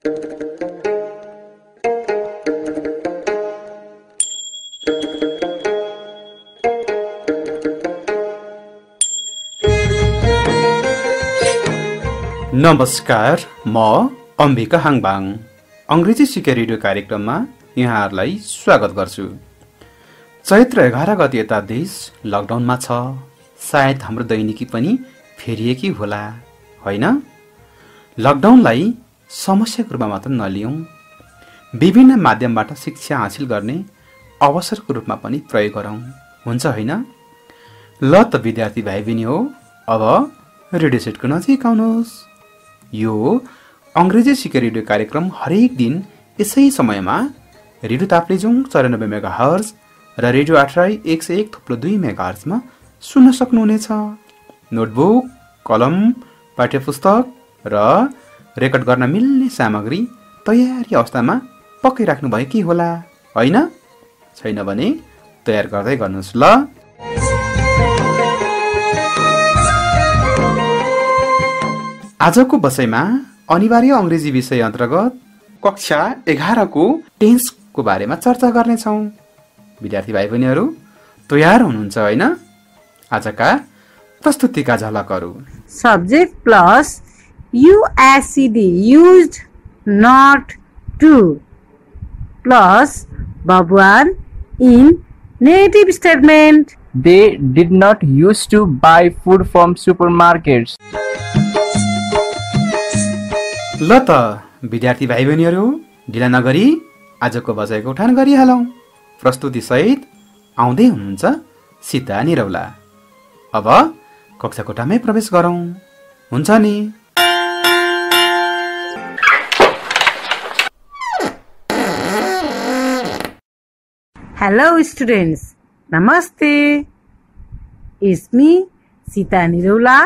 नमस्कार, म अम्बिका हाङबाङ अंग्रेजी सिके रेडियो कार्यक्रममा यहाँहरूलाई स्वागत गर्छु। चैत्र 11 गते यता देश लकडाउनमा छ। सायद हाम्रो दैनिकी पनि फेरिएकी होला, होइन? लकडाउनलाई समस्याको रूपमा मात्र नलियौं, विभिन्न माध्यमबाट शिक्षा हासिल गर्ने अवसरको रूपमा पनि प्रयोग गरौं, हुन्छ होइन? ल त विद्यार्थी भाइ बहिनी हो, अब रेडियो सेटको नजिक आउनुहोस्। यो अंग्रेजी सिके रेडियो कार्यक्रम हरेक दिन यसै समयमा रेडियो ताप्लेजुङ 94 मेगाहर्ज र रेडियो आठराई 101.2 मेगाहर्जमा सुन्न सक्नुहुनेछ। नोटबुक, कलम, पाठ्यपुस्तक र रेकर्ड गर्न मिल्ने सामग्री तयारी अवस्थामा पक्कै राख्नुभएकी होला, होइन? छैन भने तयार गर्दै गर्नुहोस् ल। आजको बसाइमा अनिवार्य अंग्रेजी विषय अन्तर्गत कक्षा 11 को टेन्सको बारेमा चर्चा गर्नेछौँ। विद्यार्थी भाइ बहिनीहरू तयार हुनुहुन्छ होइन? आजका प्रस्तुतिका झलकहरू। Subject plus USED used not to plus verb 1 in negative statement. They did not used to buy food from supermarkets. ल त विद्यार्थी भाइ बहिनीहरू ढिला नगरी आजको बसाइको उठान गरिहालौं। प्रस्तुति सहित आउँदै हुनुहुन्छ सीता निरौला। अब कक्षा कोठामै प्रवेश गरौं, हुन्छ नि? Hello students, Namaste. It's me, Sita Nirola,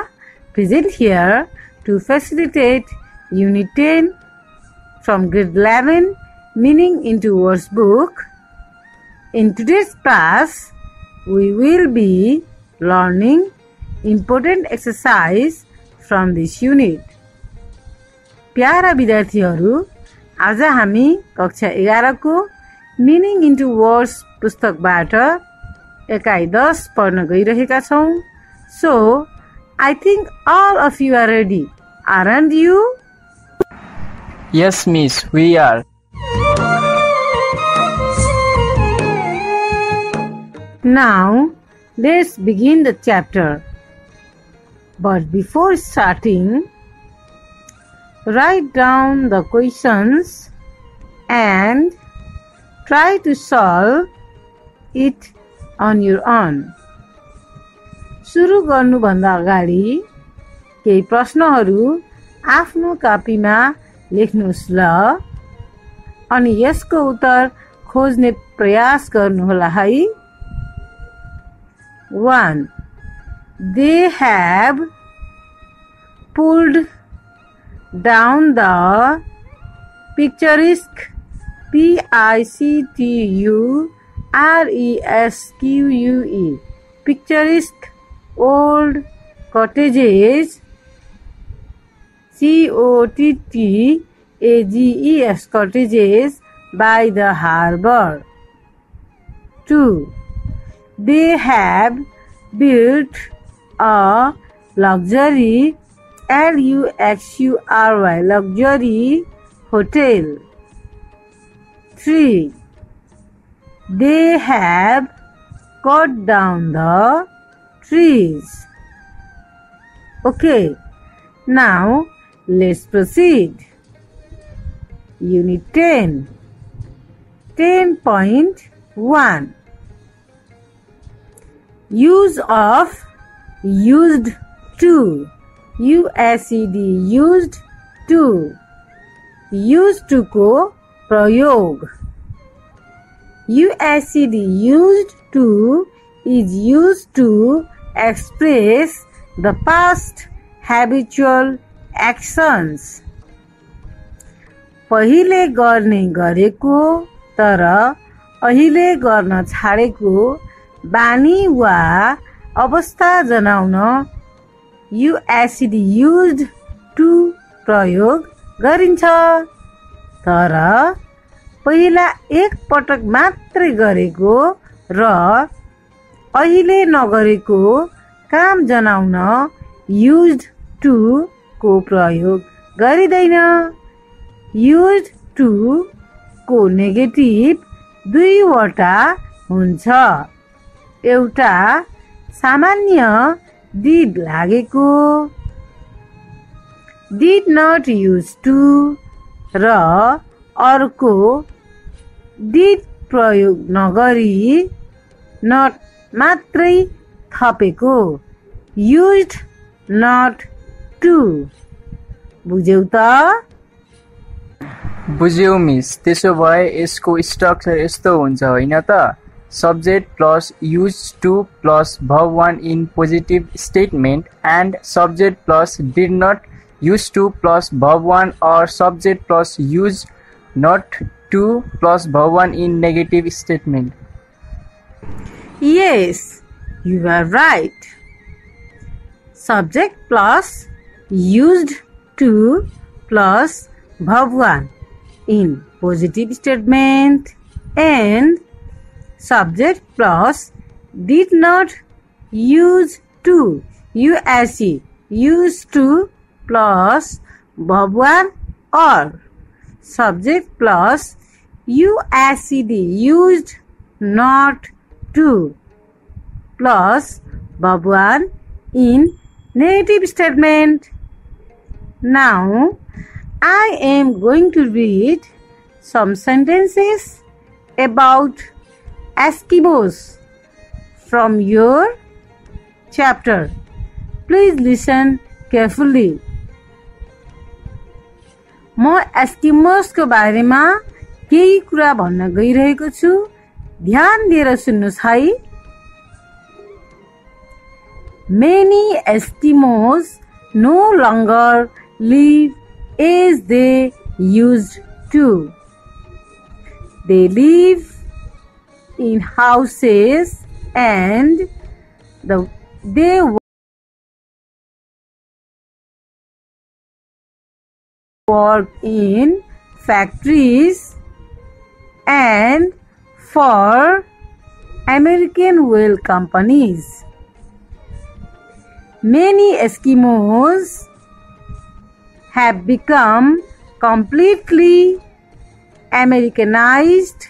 present here to facilitate Unit 10 from Grade 11 Meaning into Words book. In today's class, we will be learning important exercise from this unit. प्यारा विद्यार्थीहरू, आज हामी कक्षा 11 को Meaning into Words पुस्तकबाट एकाइ 10 पढ्न गइरहेका छौं। So, I think all of you are ready, aren't you? Yes, miss, we are. Now, let's begin the chapter. But before starting, write down the questions and try to solve it on your own. सुरु गर्नुभन्दा अगाडि केही प्रश्नहरू आफ्नो कपीमा लेख्नुहोस् ल, अनि यसको उत्तर खोज्ने प्रयास गर्नुहोला है। 1. They have pulled down the picturesque PICTURESQUE picturesque old cottages COTTAGES cottages by the harbor. 2. They have built a luxury LUXURY luxury hotel. 3. They have cut down the trees. Okay, now let's proceed. Unit 10. 10.1. Use of used to. USED used to. Used to को प्रयोग. USED used to is used to express the past habitual actions. पहिले गर्ने गरेको तर अहिले गर्न छाडेको बानी वा अवस्था जनाउन USED used to प्रयोग गरिन्छ। तर पहिला एक पटक मात्रै गरेको र अहिले नगरेको काम जनाउन used to को प्रयोग गरिँदैन। used to को नेगेटिभ दुईवटा हुन्छ। एउटा सामान्य did लागेको did not used to र अर्को did प्रयोग नगरी not मात्रै थपेको used not to। बुझ्यौ त? बुझ्यौ मिस। त्यसो भए यसको स्ट्रक्चर यस्तो हुन्छ होइन त? Subject plus use to plus verb one in positive statement and subject plus did not use to plus verb one or subject plus use not to plus verb one in negative statement. Yes, you are right. Subject plus used to plus verb one in positive statement and subject plus did not use to used to plus verb one or subject plus used not to plus verb one in negative statement. Now I am going to read some sentences about Eskimos from your chapter. Please listen carefully. म एस्किमोसको बारेमा केही कुरा भन्न गइरहेको छु। ध्यान दिएर सुन्नुस् है। Many Eskimos no longer live as they used to. They live in houses and they work in factories and for American oil companies. Many Eskimos have become completely Americanized.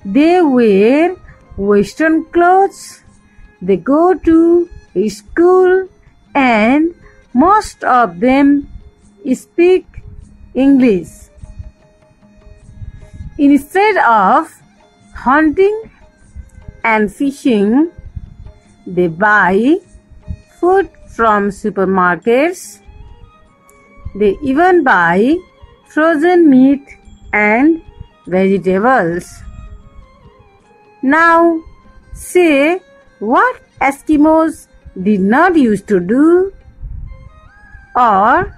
They wear Western clothes, they go to school, and most of them speak English. Instead of hunting and fishing, they buy food from supermarkets. They even buy frozen meat and vegetables. Now, say what Eskimos did not used to do or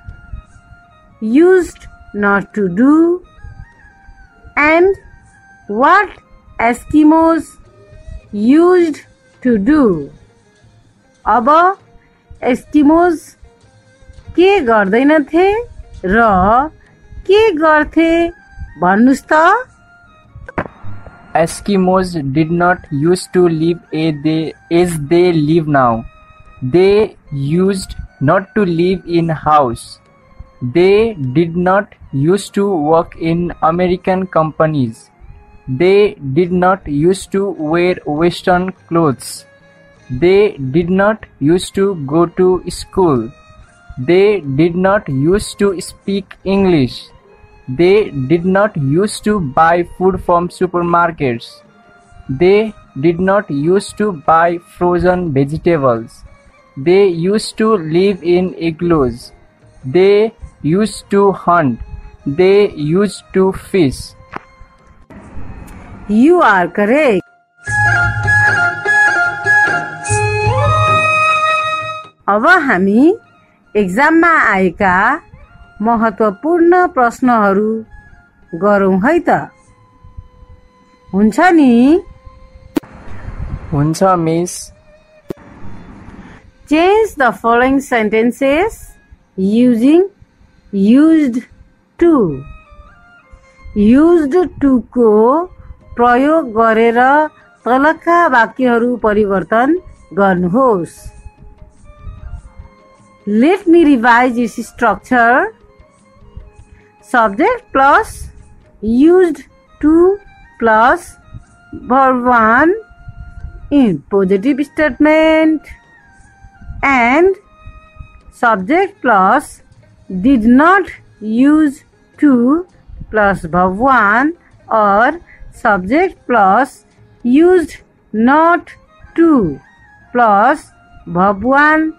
used not to do, and what Eskimos used to do. अब Eskimos के गर्दैनथे र के गर्थे भन्नुस् त? Eskimos did not used to live as they live now. They used not to live in house. They did not used to work in American companies. They did not used to wear Western clothes. They did not used to go to school. They did not used to speak English. They did not used to buy food from supermarkets. They did not used to buy frozen vegetables. They used to live in igloos. They used to hunt. They used to fish. You are correct. अब हामी एक्जाममा आएका महत्त्वपूर्ण प्रश्नहरू गरौँ है त? हुन्छ नि? हुन्छ miss. Change the following sentences using used to. used to को प्रयोग गरेर तलका वाक्यहरू परिवर्तन गर्नुहोस्। Let me revise its structure. Subject plus used to plus verb 1 in positive statement, and subject plus did not use to plus verb 1 or subject plus used not to plus verb 1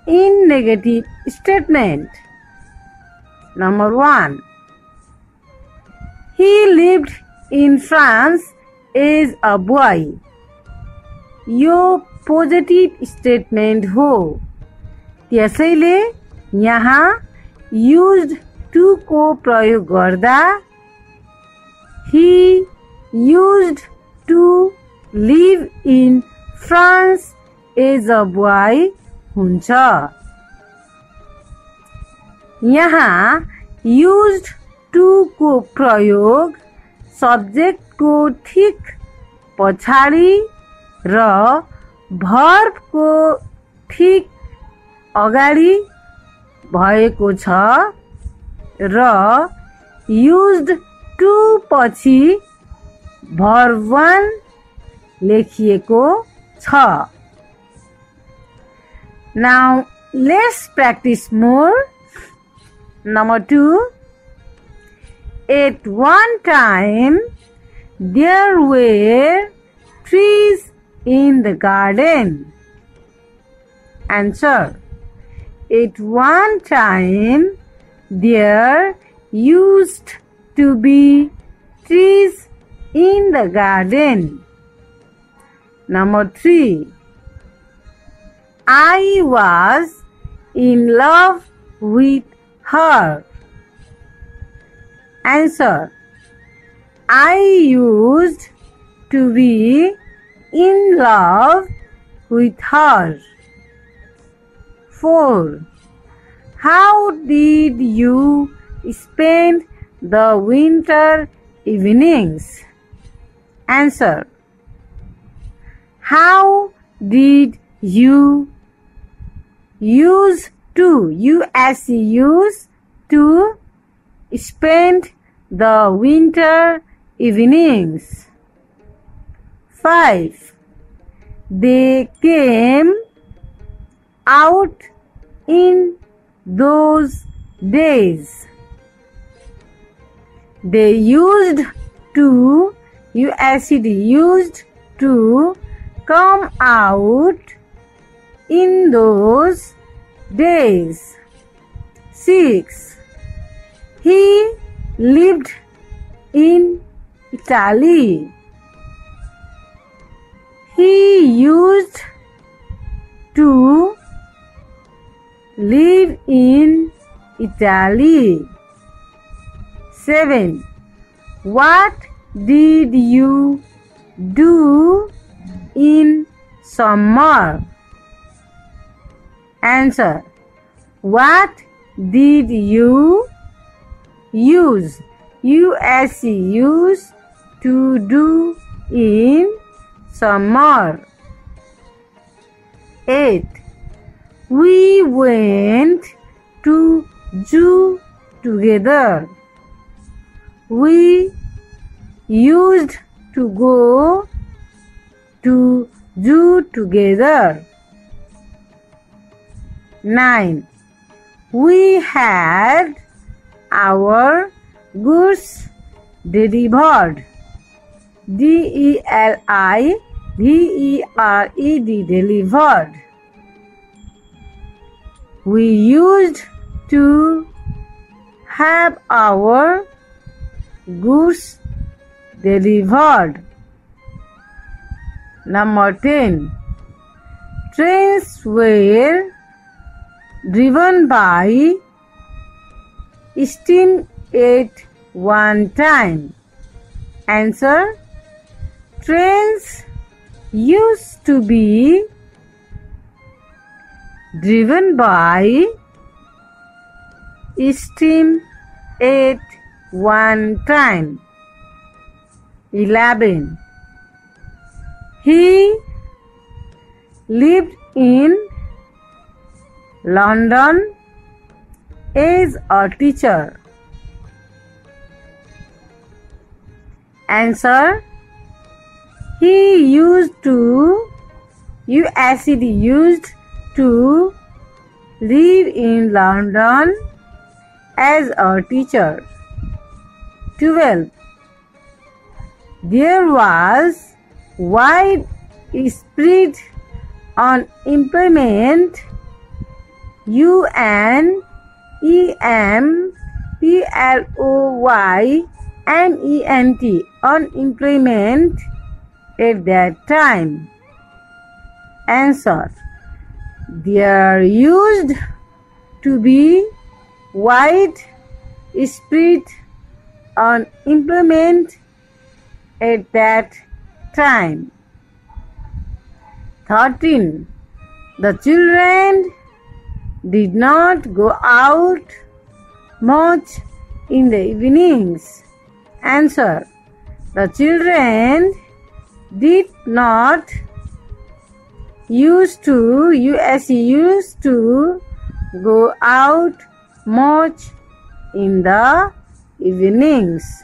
in negative statement. Number 1. He lived in France as a boy. Yo positive statement हो, त्यसैले यहाँ used to को प्रयोग गर्दा he used to live in France as a boy हुन्छ। यहाँ used to को प्रयोग सब्जेक्ट को ठीक पछाडि र भर्ब को ठीक अगाडि भएको छ र used to पछि verb 1 लेखिएको छ। Now let's practice more. Number 2. At one time there were trees in the garden. Answer. At one time there used to be trees in the garden. Number 3. I was in love with her. Answer. I used to be in love with her. 4. How did you spend the winter evenings? Answer. How did you use to spend the winter evenings? 5. They came out in those days. They used to come out in those days. 6. He lived in Italy. He used to live in Italy. 7. What did you do in summer? Answer. What did you use to do in summer? 8. We went to zoo together. We used to go to zoo together. 9. We had our goods delivered. DELIVERED. Delivered. We used to have our goods delivered. Number 10. Trains were driven by steam at one time. Answer. Trains used to be driven by steam at one time. 11. He lived in London as a teacher. Answer. He used to live in London as a teacher. 12. There was widespread unemployment. UNEMPLOYMENT unemployment at that time. Answer. There used to be widespread unemployment at that time. 13. The children did not go out much in the evenings. Answer. The children did not used to go out much in the evenings.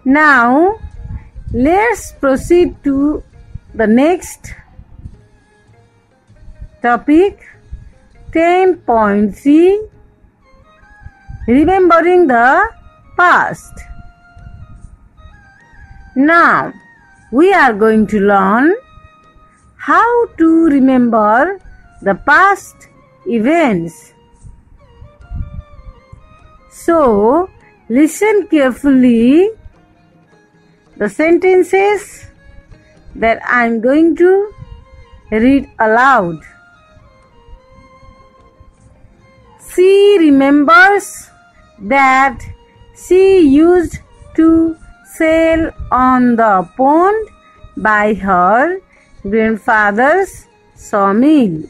Now let's proceed to the next topic. 10.3 Remembering the past. Now we are going to learn how to remember the past events. So listen carefully the sentences that I am going to read aloud. She remembers that she used to sail on the pond by her grandfather's sawmill.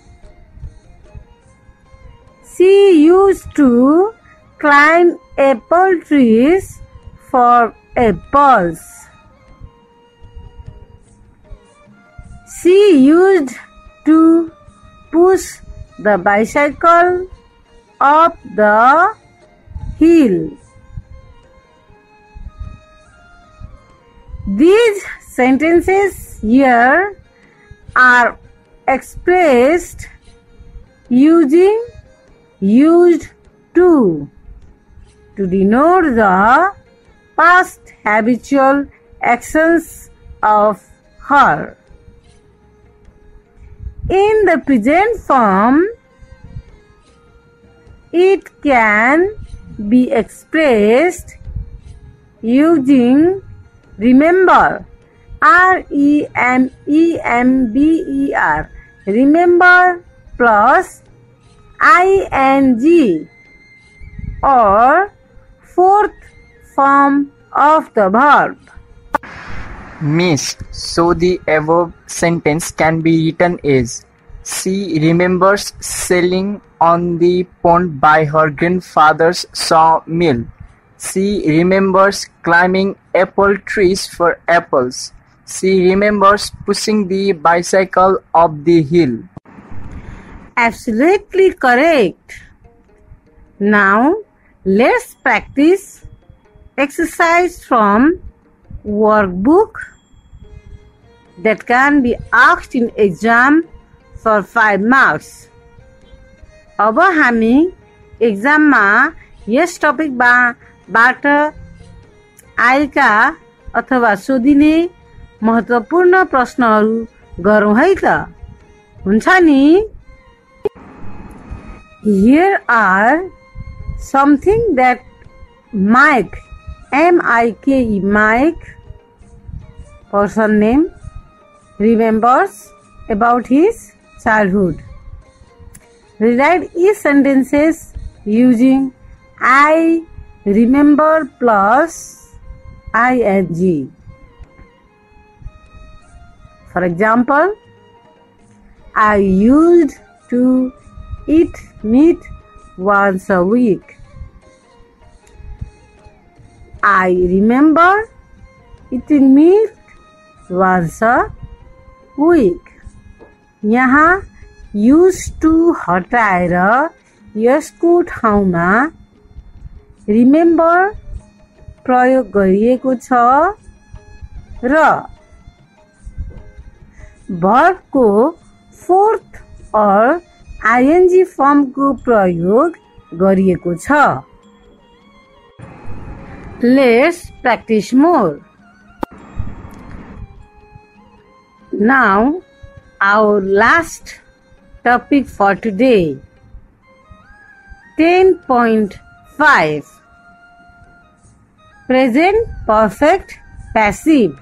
She used to climb apple trees for apples. She used to push the bicycle up the hill. These sentences here are expressed using used to denote the past habitual actions of her. In the present form, it can be expressed using remember, REMEMBER, remember plus ing, or fourth form of the verb. Miss, so the above sentence can be written as she remembers sailing on the pond by her grandfather's sawmill. She remembers climbing apple trees for apples. She remembers pushing the bicycle up the hill. Absolutely correct. Now let's practice exercise from workbook that can be asked in exam for 5 marks. अब हामी एक्जाममा yes टपिकबाट आएका अथवा सोधिने महत्त्वपूर्ण प्रश्नहरू गरौँ है त। हुन्छ नि? Here are something that Mike, M-I-K-E, Mike, person name, remembers about his childhood. Rewrite each sentences using I remember plus ing. For example, I used to eat meat once a week. I remember eating meat once a week. यहाँ used to हटाएर यसको ठाउँमा remember प्रयोग गरिएको छ र verb को fourth or ing form को प्रयोग गरिएको छ. Let's practice more. Now, our last topic for today. 10.5 Present Perfect Passive.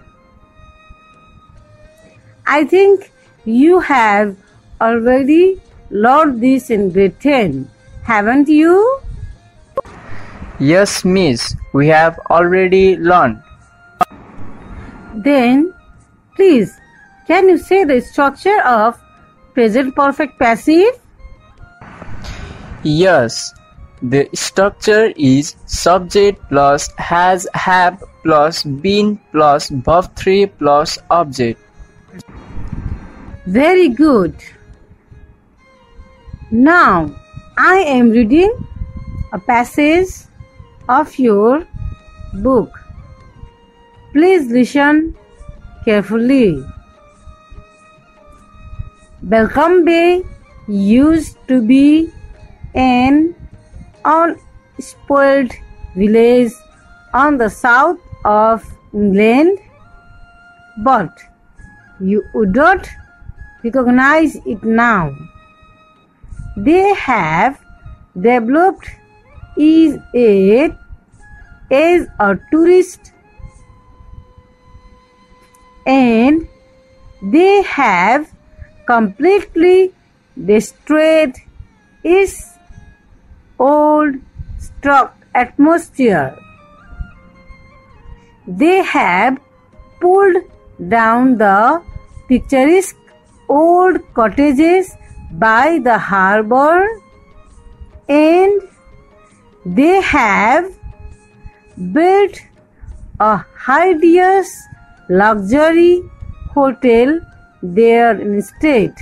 I think you have already learned this in grade 10, haven't you? Yes, Miss. We have already learned. Then, please, can you say the structure of present perfect passive? Yes. The structure is subject plus has, have plus been plus verb 3 plus object. Very good. Now, I am reading a passage of your book. Please listen carefully. Welcome Bay used to be an unspoiled village on the south of England, but you would not recognize it now. They have developed as a tourist, and they have completely destroyed its old struck atmosphere. They have pulled down the picturesque old cottages by the harbor, and they have built a hideous luxury hotel there instead.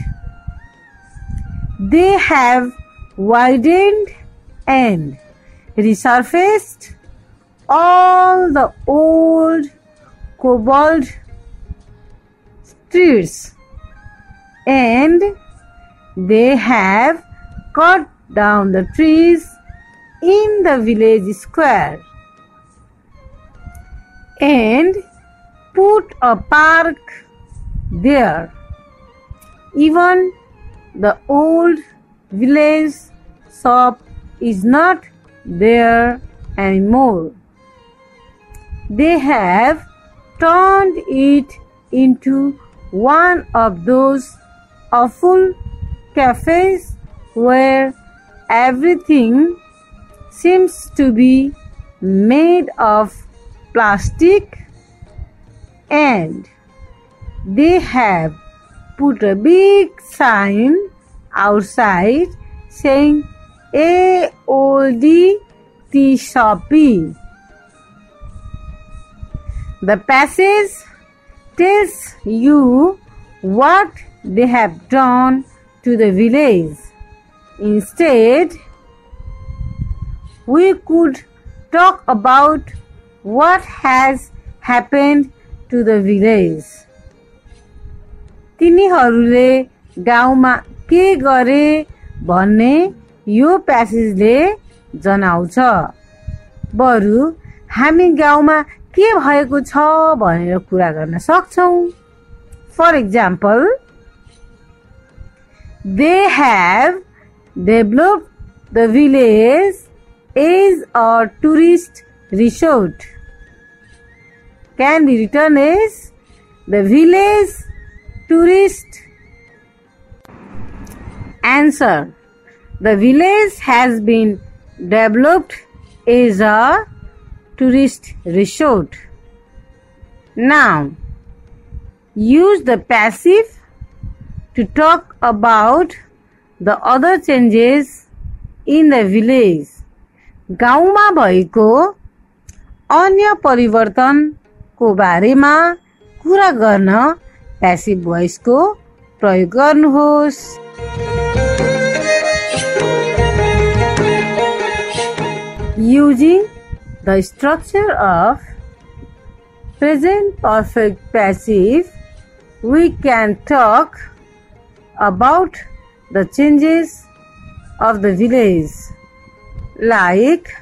They have widened and resurfaced all the old cobbled streets, and they have cut down the trees in the village square and put a park there. Even the old village shop is not there anymore. They have turned it into one of those awful cafes where everything seems to be made of plastic, and they have put a big sign outside saying "A old tea shoppy." The passage tells you what they have done to the village. Instead, we could talk about what has happened to the village. तिनीहरूले गाउँमा के गरे भन्ने यो प्यासेजले जनाउँछ. बरु हामी गाउँमा के भएको छ भनेर कुरा गर्न सक्छौं. For example, they have developed the village as a tourist resort. Can be written as the village tourist. Answer: the village has been developed as a tourist resort. Now, use the passive to talk about the other changes in the village. गाउँमा भएको अन्य परिवर्तनको बारेमा कुरा गर्न passive भोइसको प्रयोग गर्नुहोस्। Using the structure of present perfect passive, we can talk about the changes of the village, like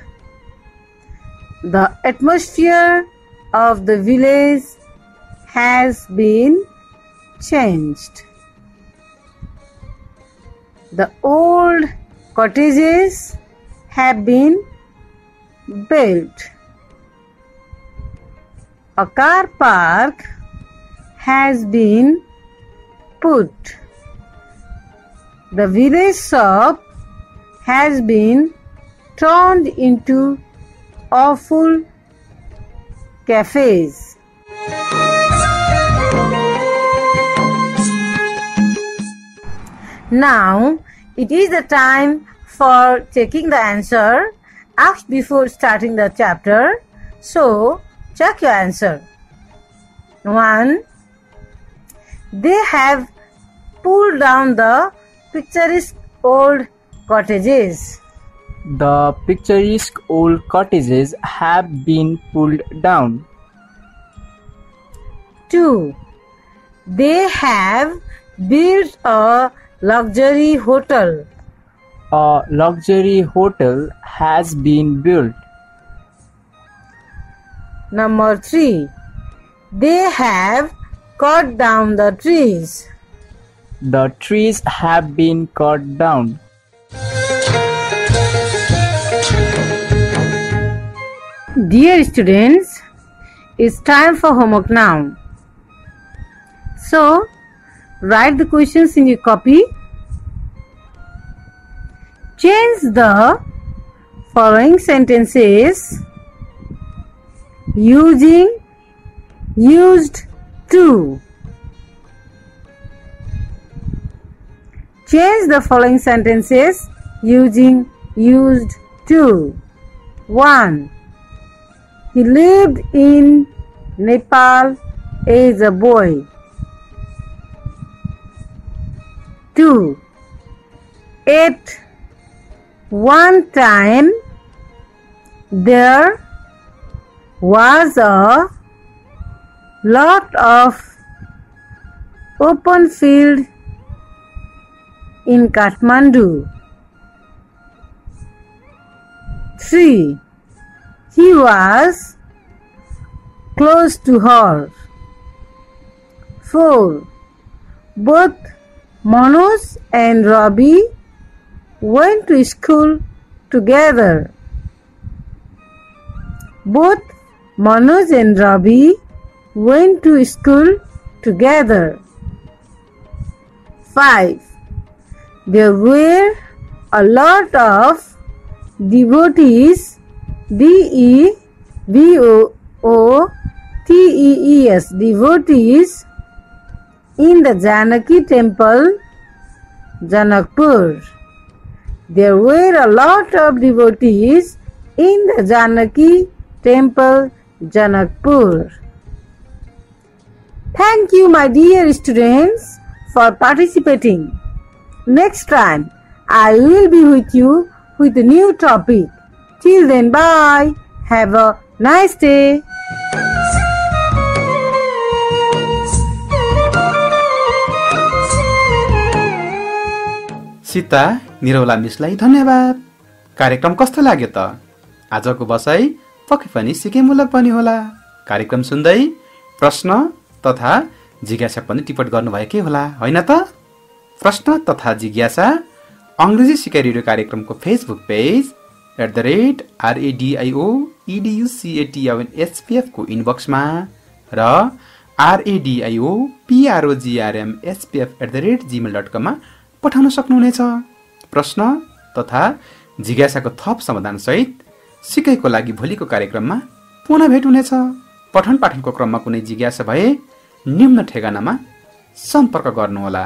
the atmosphere of the village has been changed. The old cottages have been built. A car park has been put. The village shop has been turned into awful cafes. Now it is the time for checking the answer asked before starting the chapter. So check your answer. 1. They have pulled down the picturesque old cottages. The picturesque old cottages have been pulled down. 2. They have built a luxury hotel. A luxury hotel has been built. Number 3. They have cut down the trees. The trees have been cut down. Dear students, it's time for homework now. So, write the questions in your copy. Change the following sentences using used to. Change the following sentences using used to. 1. He lived in Nepal as a boy. 2. At one time there was a lot of open field in Kathmandu. 3. He was close to her. 4. Both Manoj and Ravi went to school together. Both Manoj and Ravi went to school together. 5. There were a lot of devotees, devotees, devotees in the Janaki temple, Janakpur. There were a lot of devotees in the Janaki temple, Janakpur. Thank you, my dear students, for participating. Next time, I will be with you with a new topic. Till then, bye. Have a nice day. Sita Niraula मिसलाई धन्यवाद। कार्यक्रम कस्तो लाग्यो त? आजको बसाई पक्कै पनि सिकेमूलक पनि होला। कार्यक्रम सुन्दै प्रश्न तथा जिज्ञासा पनि टिप्पण गर्नुभएकै होला, होइन त? प्रश्न तथा जिज्ञासा अंग्रेजी सिकाइ रेडियो कार्यक्रमको फेसबुक पेज @radioeducatonnspf को इनबक्समा र radioprogramspf@gmail.com मा पठाउन सक्नुहुनेछ। प्रश्न तथा जिज्ञासाको थप समाधान सहित सिकाइको लागि भोलिको कार्यक्रममा पुनः भेट हुनेछ। पठन पाठनको क्रममा कुनै जिज्ञासा भए निम्न ठेगानामा सम्पर्क गर्नुहोला।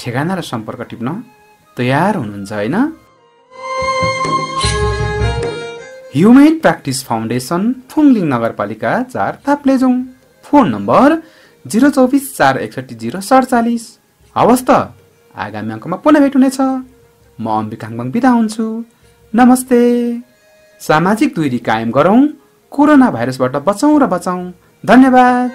ठेगाना र सम्पर्क टिप्न तयार हुनुहुन्छ, हैन? ह्युमेन प्र्याक्टिस फाउन्डेसन फुङलिङ नगरपालिका 4 ताप्लेजुङ। Phone number 024 461 047। हवस् त, आगामी अङ्कमा पुनः भेट हुनेछ। म अम्बिका हाङबाङ बिदा हुन्छु। नमस्ते। सामाजिक दूरी कायम गरौँ, कोरोना भाइरसबाट बचौँ र बचाउँ। धन्यवाद।